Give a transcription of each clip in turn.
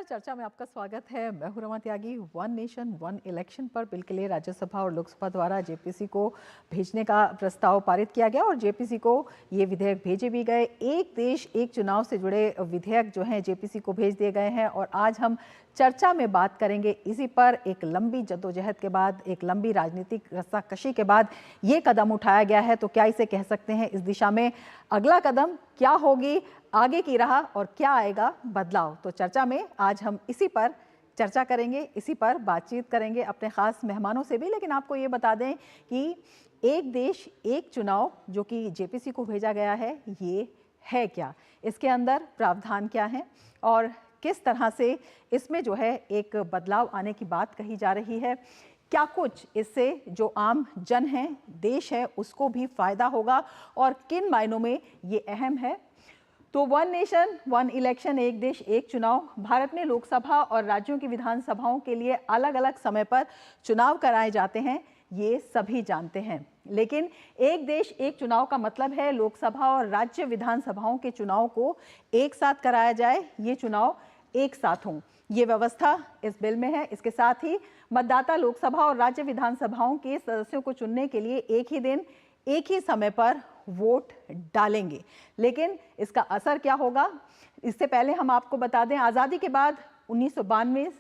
चर्चा में आपका स्वागत है। मैं हूं रमा त्यागी। वन नेशन वन इलेक्शन पर बिल के लिए राज्यसभा और लोकसभा द्वारा जेपीसी को भेजने का प्रस्ताव पारित किया गया और जेपीसी को ये विधेयक भेजे भी गए। एक देश एक चुनाव से जुड़े विधेयक जो हैं जेपीसी को भेज दिए गए हैं और आज हम चर्चा में बात करेंगे इसी पर। एक लंबी जद्दोजहद के बाद, एक लंबी राजनीतिक रस्साकशी के बाद ये कदम उठाया गया है, तो क्या इसे कह सकते हैं इस दिशा में अगला कदम क्या होगी, आगे की राह और क्या आएगा बदलाव। तो चर्चा में आज हम इसी पर चर्चा करेंगे, इसी पर बातचीत करेंगे अपने खास मेहमानों से भी। लेकिन आपको ये बता दें कि एक देश एक चुनाव जो कि जेपीसी को भेजा गया है, ये है क्या, इसके अंदर प्रावधान क्या है और किस तरह से इसमें जो है एक बदलाव आने की बात कही जा रही है। क्या कुछ इससे जो आम जन है, देश है, उसको भी फायदा होगा और किन मायनों में ये अहम है। तो वन नेशन वन इलेक्शन, एक देश एक चुनाव, भारत में लोकसभा और राज्यों की विधानसभाओं के लिए अलग अलग समय पर चुनाव कराए जाते हैं, ये सभी जानते हैं। लेकिन एक देश एक चुनाव का मतलब है लोकसभा और राज्य विधानसभाओं के चुनाव को एक साथ कराया जाए, ये चुनाव एक साथ हों, ये व्यवस्था इस बिल में है। इसके साथ ही मतदाता लोकसभा और राज्य विधानसभाओं के सदस्यों को चुनने के लिए एक ही दिन एक ही समय पर वोट डालेंगे। लेकिन इसका असर क्या होगा, इससे पहले हम आपको बता दें, आज़ादी के बाद 1992,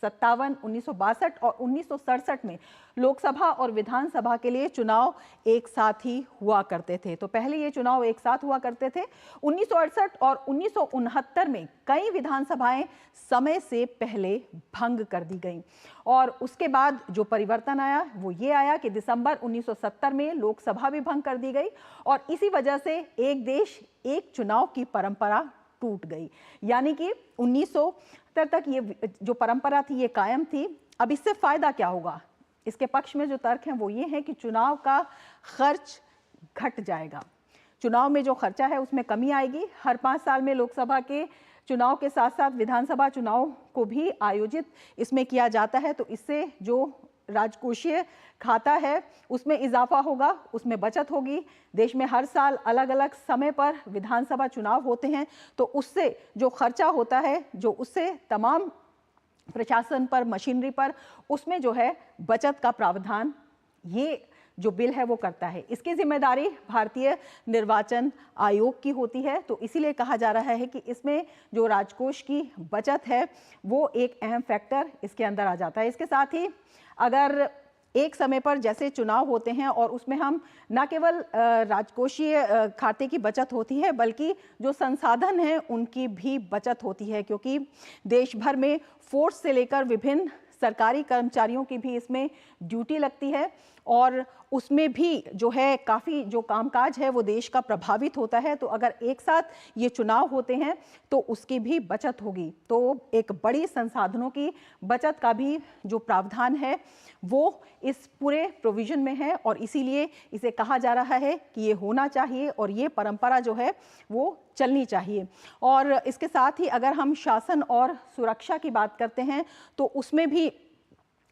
57, 1962 और 1967 में लोकसभा और विधानसभा के लिए चुनाव एक साथ ही हुआ करते थे। तो पहले ये चुनाव एक साथ हुआ करते थे। 1968 और 1969 में कई विधानसभाएं समय से पहले भंग कर दी गईं और उसके बाद जो परिवर्तन आया वो ये आया कि दिसंबर 1970 में लोकसभा भी भंग कर दी गई और इसी वजह से एक देश एक चुनाव की परंपरा टूट गई। यानी कि 1970 तक ये जो परंपरा थी ये कायम थी। अब इससे फायदा क्या होगा, इसके पक्ष में जो तर्क हैं वो ये है कि चुनाव का खर्च घट जाएगा, चुनाव में जो खर्चा है उसमें कमी आएगी। हर 5 साल में लोकसभा के चुनाव के साथ साथ विधानसभा चुनाव को भी आयोजित इसमें किया जाता है, तो इससे जो राजकोषीय खाता है उसमें इजाफा होगा, उसमें बचत होगी। देश में हर साल अलग अलग समय पर विधानसभा चुनाव होते हैं, तो उससे जो खर्चा होता है, जो उससे तमाम प्रशासन पर, मशीनरी पर, उसमें जो है बचत का प्रावधान ये जो बिल है वो करता है। इसकी जिम्मेदारी भारतीय निर्वाचन आयोग की होती है, तो इसीलिए कहा जा रहा है कि इसमें जो राजकोष की बचत है वो एक अहम फैक्टर इसके अंदर आ जाता है। इसके साथ ही अगर एक समय पर जैसे चुनाव होते हैं और उसमें हम न केवल राजकोषीय खाते की बचत होती है बल्कि जो संसाधन हैं उनकी भी बचत होती है, क्योंकि देश भर में फोर्स से लेकर विभिन्न सरकारी कर्मचारियों की भी इसमें ड्यूटी लगती है और उसमें भी जो है काफ़ी जो कामकाज है वो देश का प्रभावित होता है। तो अगर एक साथ ये चुनाव होते हैं तो उसकी भी बचत होगी। तो एक बड़ी संसाधनों की बचत का भी जो प्रावधान है वो इस पूरे प्रोविजन में है और इसीलिए इसे कहा जा रहा है कि ये होना चाहिए और ये परंपरा जो है वो चलनी चाहिए। और इसके साथ ही अगर हम शासन और सुरक्षा की बात करते हैं तो उसमें भी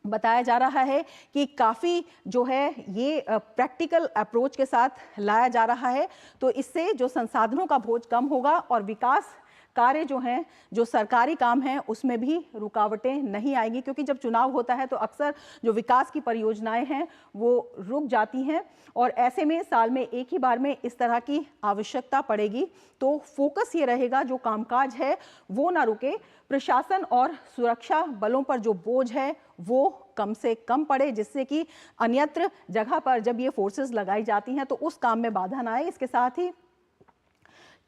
बताया जा रहा है कि काफ़ी जो है ये प्रैक्टिकल अप्रोच के साथ लाया जा रहा है, तो इससे जो संसाधनों का बोझ कम होगा और विकास कार्य जो हैं, जो सरकारी काम हैं, उसमें भी रुकावटें नहीं आएंगी, क्योंकि जब चुनाव होता है तो अक्सर जो विकास की परियोजनाएं हैं वो रुक जाती हैं और ऐसे में साल में एक ही बार में इस तरह की आवश्यकता पड़ेगी। तो फोकस ये रहेगा जो कामकाज है वो ना रुके, प्रशासन और सुरक्षा बलों पर जो बोझ है वो कम से कम पड़े, जिससे कि अन्यत्र जगह पर जब ये फोर्सेस लगाई जाती हैं तो उस काम में बाधा ना आए। इसके साथ ही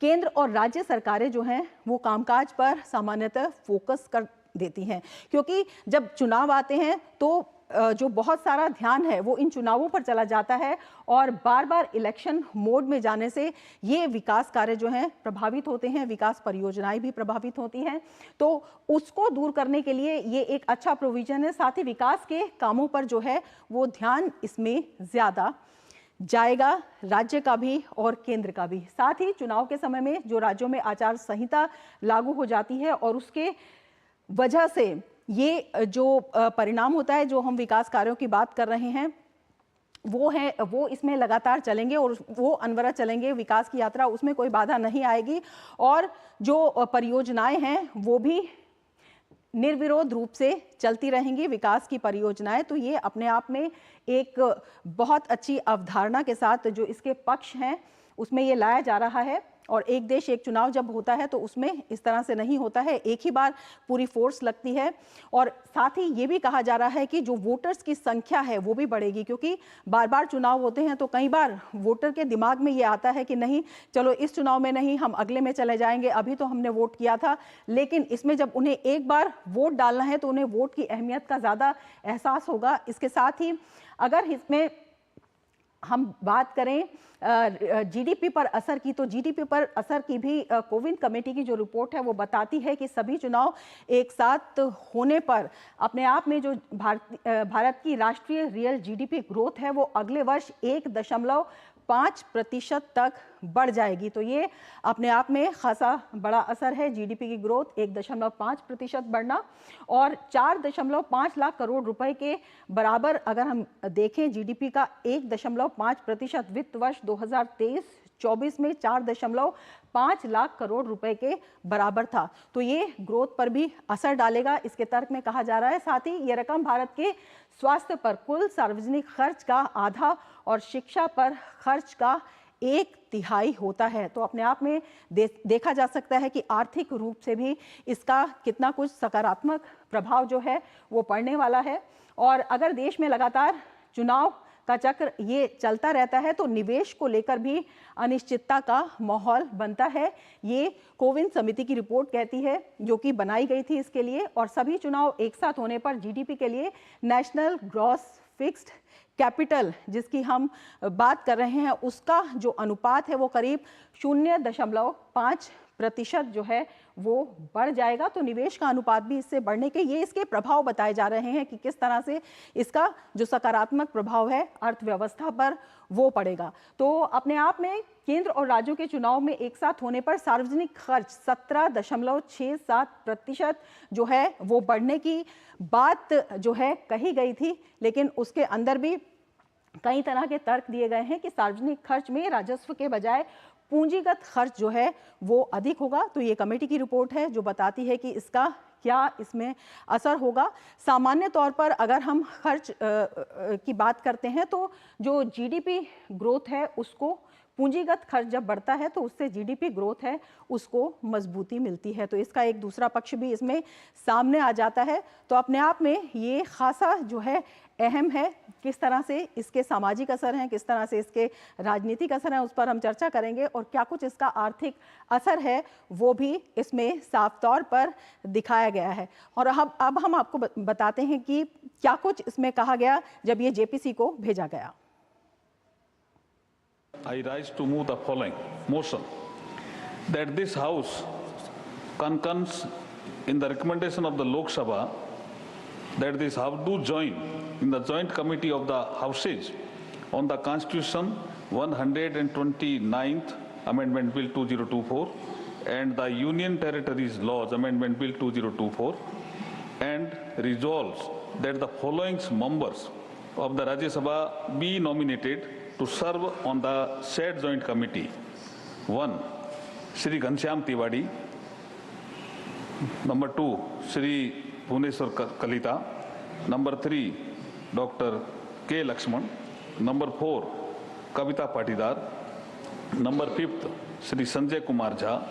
केंद्र और राज्य सरकारें जो हैं वो कामकाज पर सामान्यतः फोकस कर देती हैं, क्योंकि जब चुनाव आते हैं तो जो बहुत सारा ध्यान है वो इन चुनावों पर चला जाता है और बार बार इलेक्शन मोड में जाने से ये विकास कार्य जो हैं प्रभावित होते हैं, विकास परियोजनाएं भी प्रभावित होती हैं। तो उसको दूर करने के लिए ये एक अच्छा प्रोविजन है। साथ ही विकास के कामों पर जो है वो ध्यान इसमें ज़्यादा जाएगा, राज्य का भी और केंद्र का भी। साथ ही चुनाव के समय में जो राज्यों में आचार संहिता लागू हो जाती है और उसके वजह से ये जो परिणाम होता है, जो हम विकास कार्यों की बात कर रहे हैं वो इसमें लगातार चलेंगे और वो अनवरत चलेंगे। विकास की यात्रा, उसमें कोई बाधा नहीं आएगी और जो परियोजनाएं हैं वो भी निर्विरोध रूप से चलती रहेंगी विकास की परियोजनाएं। तो ये अपने आप में एक बहुत अच्छी अवधारणा के साथ जो इसके पक्ष हैं उसमें ये लाया जा रहा है। और एक देश एक चुनाव जब होता है तो उसमें इस तरह से नहीं होता है, एक ही बार पूरी फोर्स लगती है। और साथ ही ये भी कहा जा रहा है कि जो वोटर्स की संख्या है वो भी बढ़ेगी, क्योंकि बार बार चुनाव होते हैं तो कई बार वोटर के दिमाग में ये आता है कि नहीं चलो इस चुनाव में नहीं, हम अगले में चले जाएंगे, अभी तो हमने वोट किया था। लेकिन इसमें जब उन्हें एक बार वोट डालना है तो उन्हें वोट की अहमियत का ज़्यादा एहसास होगा। इसके साथ ही अगर इसमें हम बात करें जीडीपी पर असर की, तो जीडीपी पर असर की भी कोविन कमेटी की जो रिपोर्ट है वो बताती है कि सभी चुनाव एक साथ होने पर अपने आप में जो भारत की राष्ट्रीय रियल जीडीपी ग्रोथ है वो अगले वर्ष 1.5% तक बढ़ जाएगी। तो ये अपने आप में खासा बड़ा असर है। जीडीपी की ग्रोथ 1.5% बढ़ना और 4.5 लाख करोड़ रुपए के बराबर अगर हम देखें जीडीपी का 1.5% वित्त वर्ष 2023-24 में 4.5 लाख करोड़ रुपए के बराबर था। तो ये ग्रोथ पर भी असर डालेगा, इसके तर्क में कहा जा रहा है। साथ ही ये रकम भारत के स्वास्थ्य पर कुल सार्वजनिक खर्च का आधा और शिक्षा पर खर्च का 1/3 होता है। तो अपने आप में देखा जा सकता है कि आर्थिक रूप से भी इसका कितना कुछ सकारात्मक प्रभाव जो है वो पड़ने वाला है। और अगर देश में लगातार चुनाव का चक्र ये चलता रहता है तो निवेश को लेकर भी अनिश्चितता का माहौल बनता है। ये कोविन समिति की रिपोर्ट कहती है जो कि बनाई गई थी इसके लिए। और सभी चुनाव एक साथ होने पर जीडीपी के लिए नेशनल ग्रॉस फिक्स्ड कैपिटल जिसकी हम बात कर रहे हैं उसका जो अनुपात है वो करीब 0.5% जो है वो बढ़ जाएगा। तो निवेश का अनुपात भी इससे बढ़ने के ये इसके प्रभाव बताए जा रहे हैं कि किस तरह से इसका जो सकारात्मक प्रभाव है अर्थव्यवस्था पर वो पड़ेगा। तो अपने आप में केंद्र और राज्यों के चुनाव में एक साथ होने पर सार्वजनिक खर्च 17.67% जो है वो बढ़ने की बात जो है कही गई थी, लेकिन उसके अंदर भी कई तरह के तर्क दिए गए हैं कि सार्वजनिक खर्च में राजस्व के बजाय पूंजीगत खर्च जो है वो अधिक होगा। तो ये कमेटी की रिपोर्ट है जो बताती है कि इसका क्या इसमें असर होगा। सामान्य तौर पर अगर हम खर्च की बात करते हैं तो जो जीडीपी ग्रोथ है उसको पूंजीगत खर्च जब बढ़ता है तो उससे जीडीपी ग्रोथ है उसको मजबूती मिलती है। तो इसका एक दूसरा पक्ष भी इसमें सामने आ जाता है। तो अपने आप में ये खासा जो है अहम है। किस तरह से इसके सामाजिक असर हैं, किस तरह से इसके राजनीतिक असर हैं, उस पर हम चर्चा करेंगे। और क्या कुछ इसका आर्थिक असर है वो भी इसमें साफ तौर पर दिखाया गया है। और अब हम आपको बताते हैं कि क्या कुछ इसमें कहा गया जब ये जेपीसी को भेजा गया। I rise to move the following motion that this House concurs in the recommendation of the Lok Sabha that this House do join in the joint committee of the Houses on the Constitution 129th Amendment Bill 2024 and the Union Territories Laws Amendment Bill 2024 and resolves that the following members of the Rajya Sabha be nominated to serve on the said joint committee. 1. Shri Ghanshyam Tiwari. Number 2. Shri Bhuneshwar Kalita. Number 3. Dr. K. Lakshman. Number 4. Kavita Patidar. Number 5. Shri Sanjay Kumar Jha.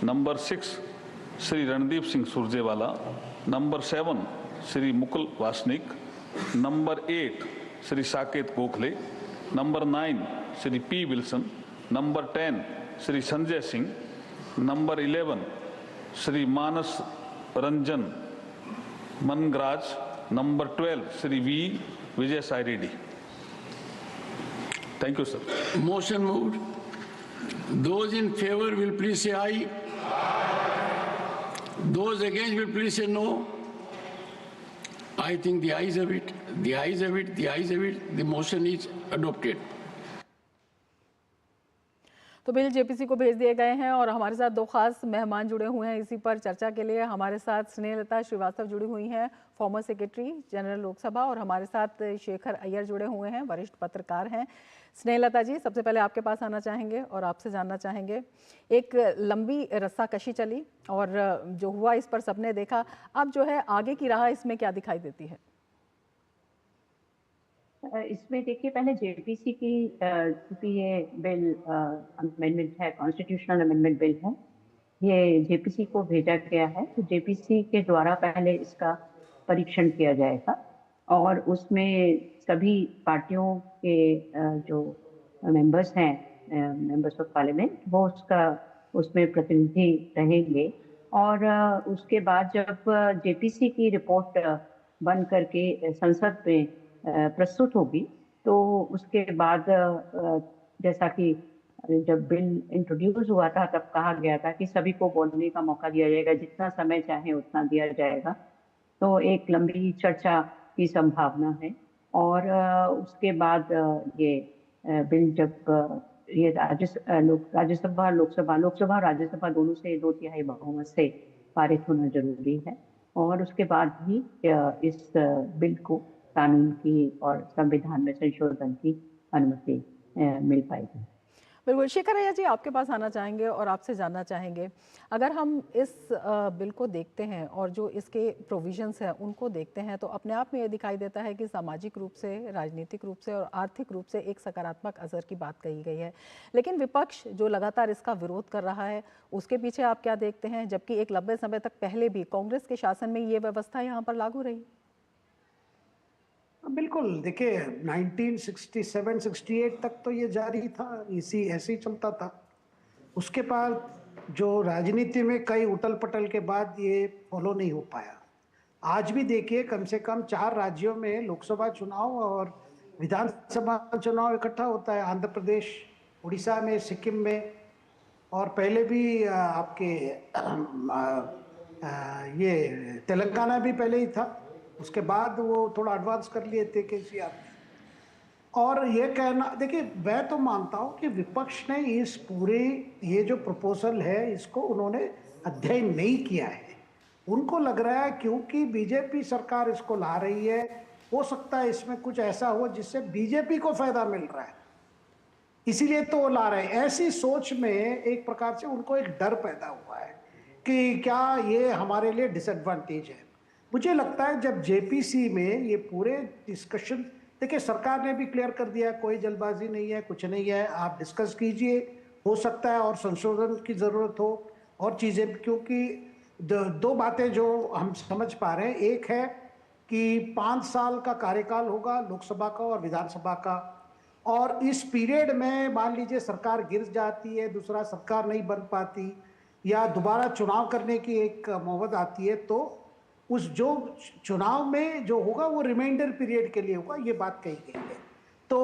Number 6. Shri Randeep Singh Surjewala. Number 7. Shri Mukul Vasnik. Number 8. Shri Saket Gokhale. Number 9, Shri P. Wilson. Number 10, Shri Sanjay Singh. Number 11, Shri Manas Ranjan Mangraj. Number 12, Shri V. Vijay Sai Reddy. Thank you, sir. Motion moved. Those in favor will please say aye. Those against will please say no. I think the ayes have it. The ayes have it. The ayes have it. The motion is adopted. तो bill JPC को भेज दिए गए हैं और हमारे साथ दो खास मेहमान जुड़े हुए हैं इसी पर चर्चा के लिए। हमारे साथ स्नेहलता श्रीवास्तव जुड़ी हुई हैं, फॉर्मर सेक्रेटरी जनरल लोकसभा, और हमारे साथ शेखर अय्यर जुड़े हुए हैं, वरिष्ठ पत्रकार हैं। स्नेहलता जी, सबसे पहले आपके पास आना चाहेंगे और आपसे जानना चाहेंगे, एक लंबी रस्साकशी चली और जो हुआ इस पर सबने देखा, अब जो है आगे की राह इसमें क्या दिखाई देती है? इसमें देखिए, पहले जेपीसी की क्योंकि ये बिल अमेंडमेंट है, कॉन्स्टिट्यूशनल अमेंडमेंट बिल है, ये जेपीसी को भेजा गया है। तो जेपीसी के द्वारा पहले इसका परीक्षण किया जाएगा और उसमें सभी पार्टियों के जो मेंबर्स हैं, मेंबर्स ऑफ पार्लियामेंट, वो उसमें प्रतिनिधि रहेंगे। और उसके बाद जब जेपीसी की रिपोर्ट बन करके संसद में प्रस्तुत होगी, तो उसके बाद जैसा कि जब बिल इंट्रोड्यूस हुआ था तब कहा गया था कि सभी को बोलने का मौका दिया जाएगा, जितना समय चाहे उतना दिया जाएगा। तो एक लंबी चर्चा की संभावना है। और उसके बाद ये बिल जब ये राज्यसभा लोकसभा और राज्यसभा दोनों से 2/3 बहुमत से पारित होना जरूरी है। और उसके बाद ही इस बिल को कानून की और संविधान में संशोधन की अनुमति मिल पाएगी। बिल्कुल, शेखर अय्यर जी, आपके पास आना चाहेंगे और आपसे जानना चाहेंगे, अगर हम इस बिल को देखते हैं और जो इसके प्रोविजंस हैं उनको देखते हैं, तो अपने आप में ये दिखाई देता है कि सामाजिक रूप से, राजनीतिक रूप से और आर्थिक रूप से एक सकारात्मक असर की बात कही गई है। लेकिन विपक्ष जो लगातार इसका विरोध कर रहा है, उसके पीछे आप क्या देखते हैं, जबकि एक लंबे समय तक पहले भी कांग्रेस के शासन में ये व्यवस्था यहाँ पर लागू रही? बिल्कुल, देखिए 1967-68 तक तो ये जारी था, ऐसे ही चलता था। उसके बाद जो राजनीति में कई उटल पटल के बाद ये फॉलो नहीं हो पाया। आज भी देखिए, कम से कम 4 राज्यों में लोकसभा चुनाव और विधानसभा चुनाव इकट्ठा होता है। आंध्र प्रदेश, उड़ीसा में, सिक्किम में, और पहले भी आपके ये तेलंगाना भी पहले ही था। उसके बाद वो थोड़ा एडवांस कर लिए थे केसीआर। और ये कहना, देखिए मैं तो मानता हूँ कि विपक्ष ने इस पूरे ये जो प्रपोजल है इसको उन्होंने अध्ययन नहीं किया है। उनको लग रहा है क्योंकि बीजेपी सरकार इसको ला रही है, हो सकता है इसमें कुछ ऐसा हो जिससे बीजेपी को फायदा मिल रहा है, इसीलिए तो वो ला रहे हैं। ऐसी सोच में एक प्रकार से उनको एक डर पैदा हुआ है कि क्या ये हमारे लिए डिसएडवांटेज है। मुझे लगता है जब जेपीसी में ये पूरे डिस्कशन, देखिए सरकार ने भी क्लियर कर दिया, कोई जल्दबाजी नहीं है, कुछ नहीं है, आप डिस्कस कीजिए, हो सकता है और संशोधन की ज़रूरत हो और चीज़ें। क्योंकि दो बातें जो हम समझ पा रहे हैं, एक है कि 5 साल का कार्यकाल होगा लोकसभा का और विधानसभा का, और इस पीरियड में मान लीजिए सरकार गिर जाती है, दूसरा सरकार नहीं बन पाती या दोबारा चुनाव करने की एक मोहब्बत आती है, तो उस जो चुनाव में जो होगा वो रिमाइंडर पीरियड के लिए होगा, ये बात कही गई है। तो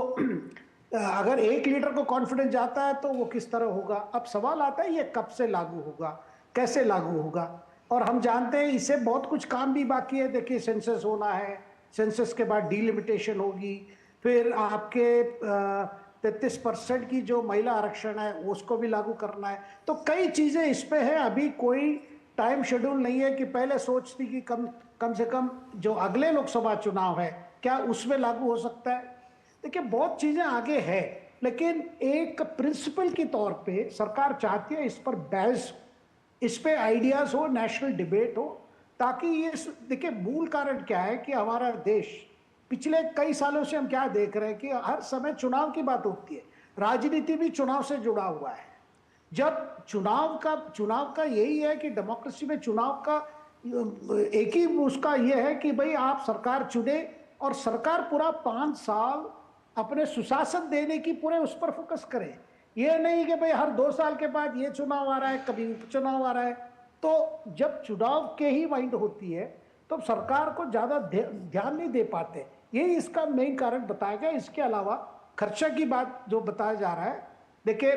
अगर एक लीडर को कॉन्फिडेंस जाता है तो वो किस तरह होगा। अब सवाल आता है ये कब से लागू होगा, कैसे लागू होगा। और हम जानते हैं इससे बहुत कुछ काम भी बाकी है। देखिए सेंसस होना है, सेंसस के बाद डीलिमिटेशन होगी, फिर आपके 33% की जो महिला आरक्षण है उसको भी लागू करना है। तो कई चीज़ें इस पे है, अभी कोई टाइम शेड्यूल नहीं है कि पहले सोचती कि कम से कम जो अगले लोकसभा चुनाव है क्या उसमें लागू हो सकता है। देखिए बहुत चीज़ें आगे है, लेकिन एक प्रिंसिपल के तौर पे सरकार चाहती है इस पर बहस, इस पे आइडियाज़ हो, नेशनल डिबेट हो, ताकि ये देखिए मूल कारण क्या है कि हमारा देश पिछले कई सालों से हम क्या देख रहे हैं कि हर समय चुनाव की बात होती है, राजनीति भी चुनाव से जुड़ा हुआ है। जब चुनाव का यही है कि डेमोक्रेसी में चुनाव का एक ही उसका ये है कि भाई आप सरकार चुने और सरकार पूरा 5 साल अपने सुशासन देने की पूरे उस पर फोकस करे। ये नहीं कि भाई हर 2 साल के बाद ये चुनाव आ रहा है, कभी उपचुनाव आ रहा है। तो जब चुनाव के ही माइंड होती है तो सरकार को ज़्यादा ध्यान नहीं दे पाते, यही इसका मेन कारण बताया गया। इसके अलावा खर्चा की बात जो बताया जा रहा है, देखिए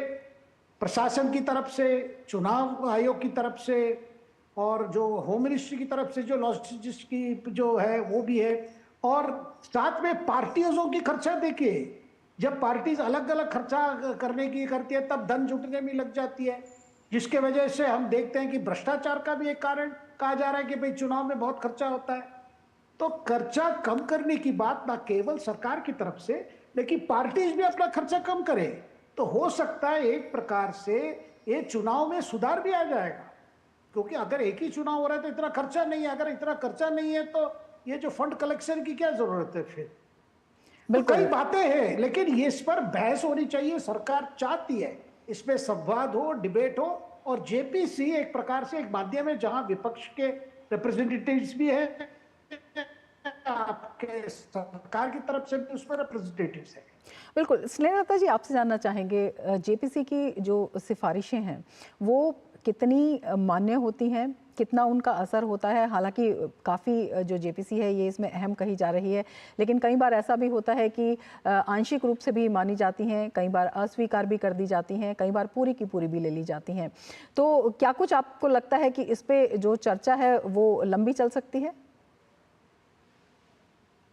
प्रशासन की तरफ से, चुनाव आयोग की तरफ से और जो होम मिनिस्ट्री की तरफ से जो लॉजिस्टिक्स की जो है वो भी है, और साथ में पार्टियों की खर्चा देखिए जब पार्टीज अलग अलग खर्चा करने की करती है तब धन जुटने में लग जाती है, जिसके वजह से हम देखते हैं कि भ्रष्टाचार का भी एक कारण कहा जा रहा है कि भाई चुनाव में बहुत खर्चा होता है। तो खर्चा कम करने की बात ना केवल सरकार की तरफ से, लेकिन पार्टीज भी अपना खर्चा कम करे तो हो सकता है एक प्रकार से ये चुनाव में सुधार भी आ जाएगा। क्योंकि अगर एक ही चुनाव हो रहा है तो इतना खर्चा नहीं है, अगर इतना खर्चा नहीं है तो ये जो फंड कलेक्शन की क्या जरूरत है फिर। तो कई बातें हैं, लेकिन ये इस पर बहस होनी चाहिए। सरकार चाहती है इसमें संवाद हो, डिबेट हो, और जेपीसी एक प्रकार से एक माध्यम है जहां विपक्ष के रिप्रेजेंटेटिव्स भी है, आपके सरकार की तरफ से भी उसमें रिप्रेजेंटेटिव्स है। बिल्कुल। स्नेहलता जी, आपसे जानना चाहेंगे, जेपीसी की जो सिफारिशें हैं वो कितनी मान्य होती हैं, कितना उनका असर होता है? हालांकि काफ़ी जो जेपीसी है ये इसमें अहम कही जा रही है, लेकिन कई बार ऐसा भी होता है कि आंशिक रूप से भी मानी जाती हैं, कई बार अस्वीकार भी कर दी जाती हैं, कई बार पूरी की पूरी भी ले ली जाती हैं। तो क्या कुछ आपको लगता है कि इस पे जो चर्चा है वो लंबी चल सकती है?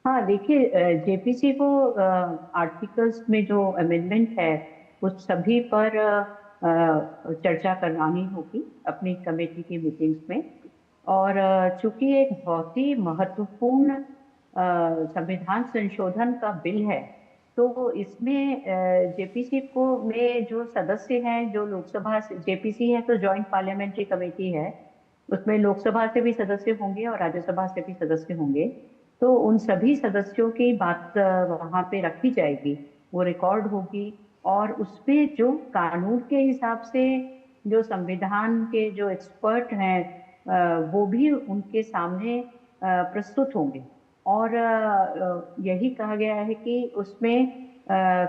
हाँ, देखिए, जेपीसी को आर्टिकल्स में जो अमेंडमेंट है उस सभी पर चर्चा करवानी होगी अपनी कमेटी की मीटिंग्स में। और चूंकि एक बहुत ही महत्वपूर्ण संविधान संशोधन का बिल है, तो इसमें जेपीसी को में जो सदस्य हैं, जो लोकसभा से जेपीसी है तो जॉइंट पार्लियामेंट्री कमेटी है, उसमें लोकसभा से भी सदस्य होंगे और राज्यसभा से भी सदस्य होंगे। तो उन सभी सदस्यों की बात वहाँ पे रखी जाएगी, वो रिकॉर्ड होगी, और उसमें जो कानून के हिसाब से जो संविधान के जो एक्सपर्ट हैं वो भी उनके सामने प्रस्तुत होंगे। और यही कहा गया है कि उसमें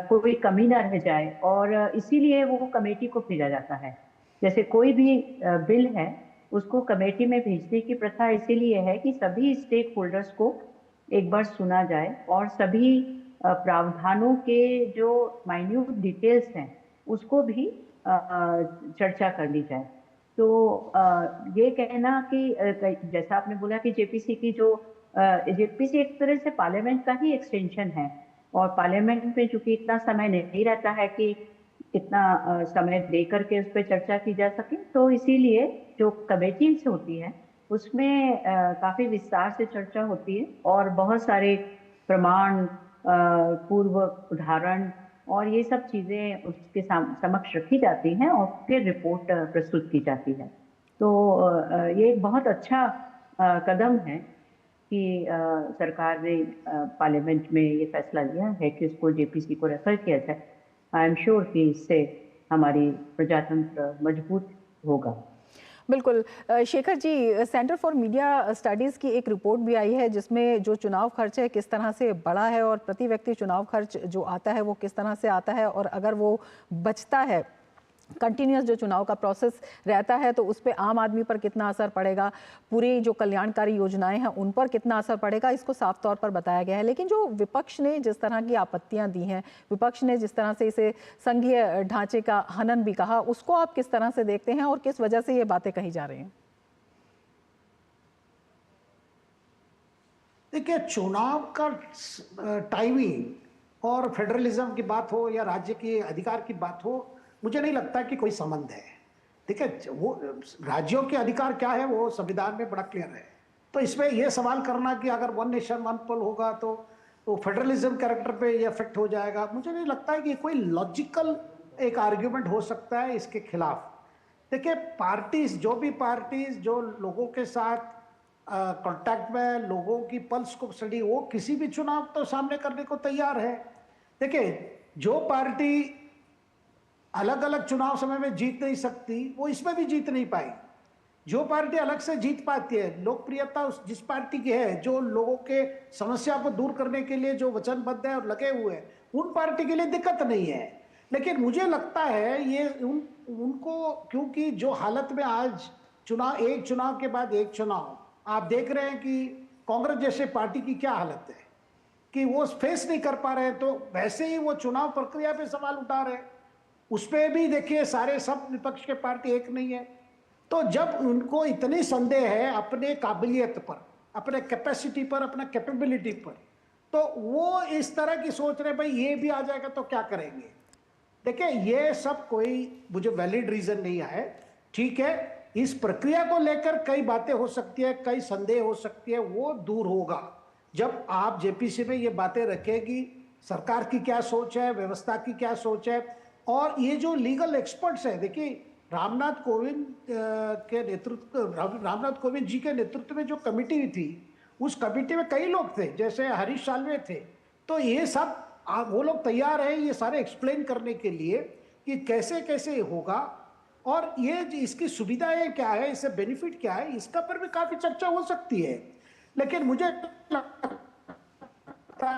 कोई कमी ना रह जाए, और इसीलिए वो कमेटी को भेजा जाता है। जैसे कोई भी बिल है उसको कमेटी में भेजने की प्रथा इसीलिए है कि सभी स्टेक होल्डर्स को एक बार सुना जाए और सभी प्रावधानों के जो माइन्यूट डिटेल्स हैं उसको भी चर्चा कर ली जाए। तो ये कहना कि जैसा आपने बोला कि जेपीसी की जो जेपीसी एक तरह से पार्लियामेंट का ही एक्सटेंशन है, और पार्लियामेंट में चूंकि इतना समय नहीं रहता है कि इतना समय दे करके उस पर चर्चा की जा सके, तो इसीलिए जो कमेटीज होती है उसमें काफी विस्तार से चर्चा होती है और बहुत सारे प्रमाण, पूर्व उदाहरण और ये सब चीजें उसके समक्ष रखी जाती हैं और फिर रिपोर्ट प्रस्तुत की जाती है। तो ये एक बहुत अच्छा कदम है कि सरकार ने पार्लियामेंट में ये फैसला लिया है कि इसको जेपीसी को रेफर किया जाए। आई एम श्योर कि इससे हमारी प्रजातंत्र मजबूत होगा। बिल्कुल। Shekhar ji, centre for media studies की एक रिपोर्ट भी आई है जिसमें जो चुनाव खर्च है किस तरह से बढ़ा है और प्रति व्यक्ति चुनाव खर्च जो आता है वो किस तरह से आता है, और अगर वो बचता है, कंटिन्यूस जो चुनाव का प्रोसेस रहता है, तो उस पर आम आदमी पर कितना असर पड़ेगा, पूरी जो कल्याणकारी योजनाएं हैं उन पर कितना असर पड़ेगा, इसको साफ तौर पर बताया गया है। लेकिन जो विपक्ष ने जिस तरह की आपत्तियां दी हैं, विपक्ष ने जिस तरह से इसे संघीय ढांचे का हनन भी कहा, उसको आप किस तरह से देखते हैं और किस वजह से ये बातें कही जा रही हैं? देखिए, चुनाव का टाइमिंग और फेडरलिज्म की बात हो या राज्य के अधिकार की बात हो, मुझे नहीं लगता कि कोई संबंध है। ठीक है, वो राज्यों के अधिकार क्या है वो संविधान में बड़ा क्लियर है। तो इसमें यह सवाल करना कि अगर वन नेशन वन पोल होगा तो फेडरलिज्म कैरेक्टर पे ये इफेक्ट हो जाएगा, मुझे नहीं लगता है कि कोई लॉजिकल एक आर्ग्यूमेंट हो सकता है इसके खिलाफ। देखिए, पार्टीज, जो भी पार्टीज जो लोगों के साथ कांटेक्ट में, लोगों की पल्स को स्टडी, वो किसी भी चुनाव तो सामने करने को तैयार है। देखिए, जो पार्टी अलग अलग चुनाव समय में जीत नहीं सकती वो इसमें भी जीत नहीं पाई। जो पार्टी अलग से जीत पाती है, लोकप्रियता उस जिस पार्टी की है, जो लोगों के समस्या को दूर करने के लिए जो वचनबद्ध है और लगे हुए हैं, उन पार्टी के लिए दिक्कत नहीं है। लेकिन मुझे लगता है ये उनको, क्योंकि जो हालत में आज चुनाव, एक चुनाव के बाद एक चुनाव, आप देख रहे हैं कि कांग्रेस जैसे पार्टी की क्या हालत है कि वो फेस नहीं कर पा रहे हैं, तो वैसे ही वो चुनाव प्रक्रिया पे सवाल उठा रहे हैं। उस पर भी देखिए, सारे सब विपक्ष के पार्टी एक नहीं है। तो जब उनको इतनी संदेह है अपने काबिलियत पर, अपने कैपेसिटी पर, अपने कैपेबिलिटी पर, तो वो इस तरह की सोच रहे भाई ये भी आ जाएगा तो क्या करेंगे। देखिए ये सब कोई मुझे वैलिड रीजन नहीं है। ठीक है, इस प्रक्रिया को लेकर कई बातें हो सकती है, कई संदेह हो सकती है, वो दूर होगा जब आप जेपीसी में ये बातें रखेगी, सरकार की क्या सोच है, व्यवस्था की क्या सोच है। और ये जो लीगल एक्सपर्ट्स है, देखिए रामनाथ कोविंद के नेतृत्व, रामनाथ कोविंद जी के नेतृत्व में जो कमेटी थी, उस कमेटी में कई लोग थे, जैसे हरीश साल्वे थे। तो ये सब वो लोग तैयार हैं ये सारे एक्सप्लेन करने के लिए कि कैसे कैसे होगा और ये इसकी सुविधाएं क्या है, इससे बेनिफिट क्या है, इसका पर भी काफी चर्चा हो सकती है। लेकिन मुझे लगता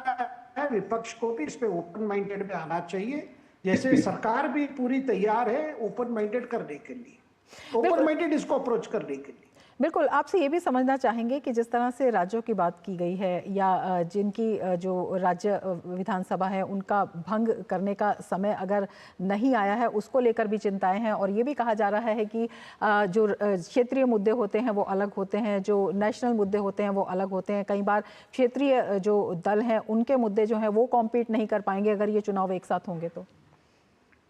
है विपक्ष को भी इस पे ओपन माइंडेड में आना चाहिए, जैसे सरकार भी पूरी तैयार है ओपन माइंडेड करने के लिए, ओपन माइंडेड इसको अप्रोच करने के लिए। बिल्कुल, आपसे ये भी समझना चाहेंगे कि जिस तरह से राज्यों की बात की गई है या जिनकी जो राज्य विधानसभा है उनका भंग करने का समय अगर नहीं आया है, उसको लेकर भी चिंताएं हैं। और ये भी कहा जा रहा है कि जो क्षेत्रीय मुद्दे होते हैं वो अलग होते हैं, जो नेशनल मुद्दे होते हैं वो अलग होते हैं। कई बार क्षेत्रीय जो दल हैं उनके मुद्दे जो हैं वो कॉम्पीट नहीं कर पाएंगे अगर ये चुनाव एक साथ होंगे तो।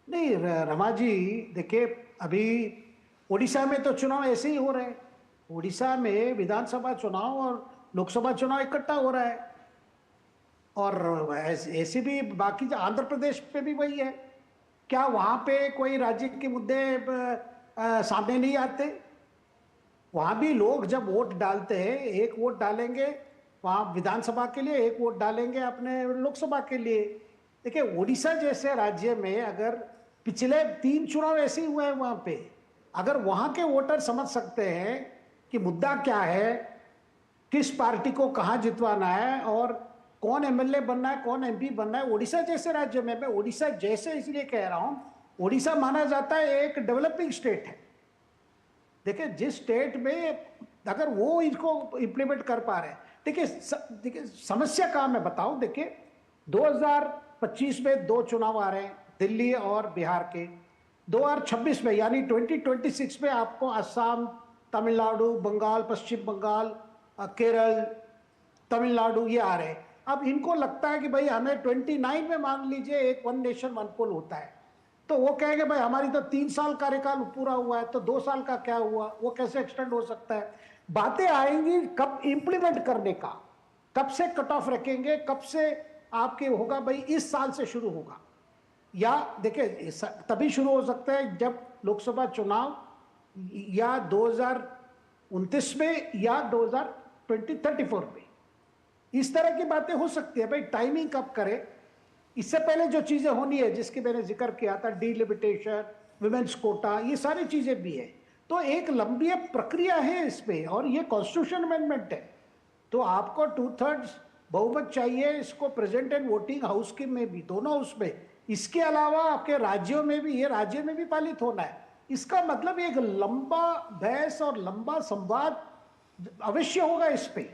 नहीं रमा जी, देखिए अभी उड़ीसा में तो चुनाव ऐसे ही हो रहे हैं। उड़ीसा में विधानसभा चुनाव और लोकसभा चुनाव इकट्ठा हो रहा है, और ऐसे भी बाकी आंध्र प्रदेश पे भी वही है। क्या वहां पे कोई राज्य के मुद्दे सामने नहीं आते? वहां भी लोग जब वोट डालते हैं, एक वोट डालेंगे वहां विधानसभा के लिए, एक वोट डालेंगे अपने लोकसभा के लिए। देखिए उड़ीसा जैसे राज्य में अगर पिछले 3 चुनाव ऐसे ही हुए हैं, वहां पे अगर वहां के वोटर समझ सकते हैं कि मुद्दा क्या है, किस पार्टी को कहां जितवाना है और कौन एमएलए बनना है, कौन एमपी बनना है। उड़ीसा जैसे राज्य में, मैं उड़ीसा जैसे इसलिए कह रहा हूं, उड़ीसा माना जाता है एक डेवलपिंग स्टेट है। देखिए जिस स्टेट में अगर वो इसको इंप्लीमेंट कर पा रहे हैं, देखिए समस्या कहां मैं बताऊं। देखिए 2025 में 2 चुनाव आ रहे हैं, दिल्ली और बिहार के। 2026 में यानी 2026 में आपको असम, तमिलनाडु, बंगाल, पश्चिम बंगाल, केरल, तमिलनाडु ये आ रहे हैं। अब इनको लगता है कि भाई हमें 29 में मान लीजिए एक वन नेशन वन पोल होता है, तो वो कहेंगे भाई हमारी तो 3 साल कार्यकाल पूरा हुआ है, तो 2 साल का क्या हुआ, वो कैसे एक्सटेंड हो सकता है। बातें आएंगी कब इंप्लीमेंट करने का, कब से कट ऑफ रखेंगे, कब से आपके होगा भाई इस साल से शुरू होगा, या देखिए तभी शुरू हो सकता है जब लोकसभा चुनाव या 2029 में या 2034 में, इस तरह की बातें हो सकती है। भाई टाइमिंग कब करें, इससे पहले जो चीजें होनी है जिसकी मैंने जिक्र किया था, डिलिमिटेशन, विमेंस कोटा, ये सारी चीजें भी है। तो एक लंबी प्रक्रिया है इसमें, और ये कॉन्स्टिट्यूशन अमेंडमेंट है, तो आपको 2/3 बहुमत चाहिए इसको प्रेजेंट एंड वोटिंग हाउस के में भी, दोनों हाउस में। इसके अलावा आपके राज्यों में भी, ये राज्य में भी पालित होना है। इसका मतलब एक लंबा बहस और लंबा संवाद अवश्य होगा इस पे,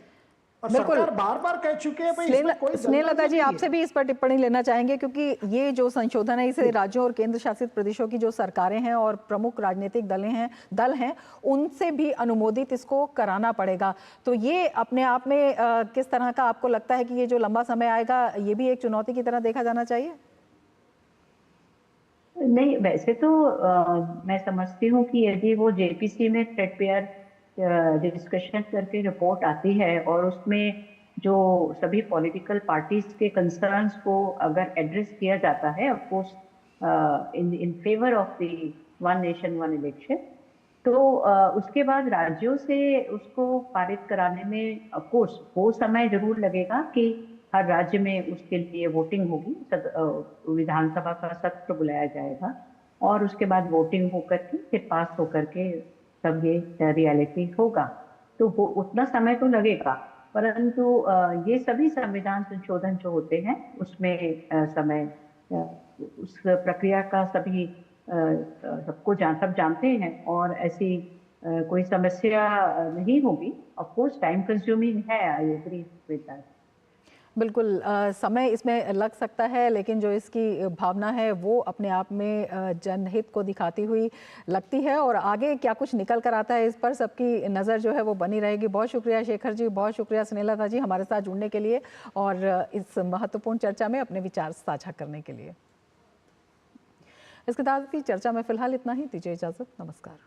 और सरकार बार बार कह चुके हैं भाई इसमें कोई स्नेहलता जी, आपसे भी इस पर टिप्पणी लेना चाहेंगे, क्योंकि ये जो संशोधन है इसे राज्यों और केंद्र शासित प्रदेशों की जो सरकारें हैं और प्रमुख राजनीतिक दल हैं उनसे भी अनुमोदित इसको कराना पड़ेगा। तो ये अपने आप में किस तरह का आपको लगता है कि ये जो लंबा समय आएगा ये भी एक चुनौती की तरह देखा जाना चाहिए? नहीं, वैसे तो मैं समझती हूँ कि यदि वो जेपीसी में थ्रेडपेयर डिस्कशन करके रिपोर्ट आती है और उसमें जो सभी पॉलिटिकल पार्टीज के कंसर्न्स को अगर एड्रेस किया जाता है, of course in favour of the one nation one election, तो उसके बाद राज्यों से उसको पारित कराने में ऑफ कोर्स वो समय जरूर लगेगा कि हर राज्य में उसके लिए वोटिंग होगी, विधानसभा का सत्र बुलाया जाएगा और उसके बाद वोटिंग होकर के फिर पास होकर के तब ये रियलिटी होगा। तो वो उतना समय तो लगेगा, परंतु ये सभी संविधान संशोधन जो होते हैं उसमें समय, उस प्रक्रिया का सभी सब जानते हैं और ऐसी कोई समस्या नहीं होगी। ऑफ कोर्स टाइम कंज्यूमिंग है, आई एग्री विद दैट। बिल्कुल समय इसमें लग सकता है, लेकिन जो इसकी भावना है वो अपने आप में जनहित को दिखाती हुई लगती है, और आगे क्या कुछ निकल कर आता है इस पर सबकी नज़र जो है वो बनी रहेगी। बहुत शुक्रिया शेखर जी, बहुत शुक्रिया स्नेहलता जी हमारे साथ जुड़ने के लिए और इस महत्वपूर्ण चर्चा में अपने विचार साझा करने के लिए। इसके साथ ही चर्चा में फिलहाल इतना ही, दीजिए इजाज़त, नमस्कार।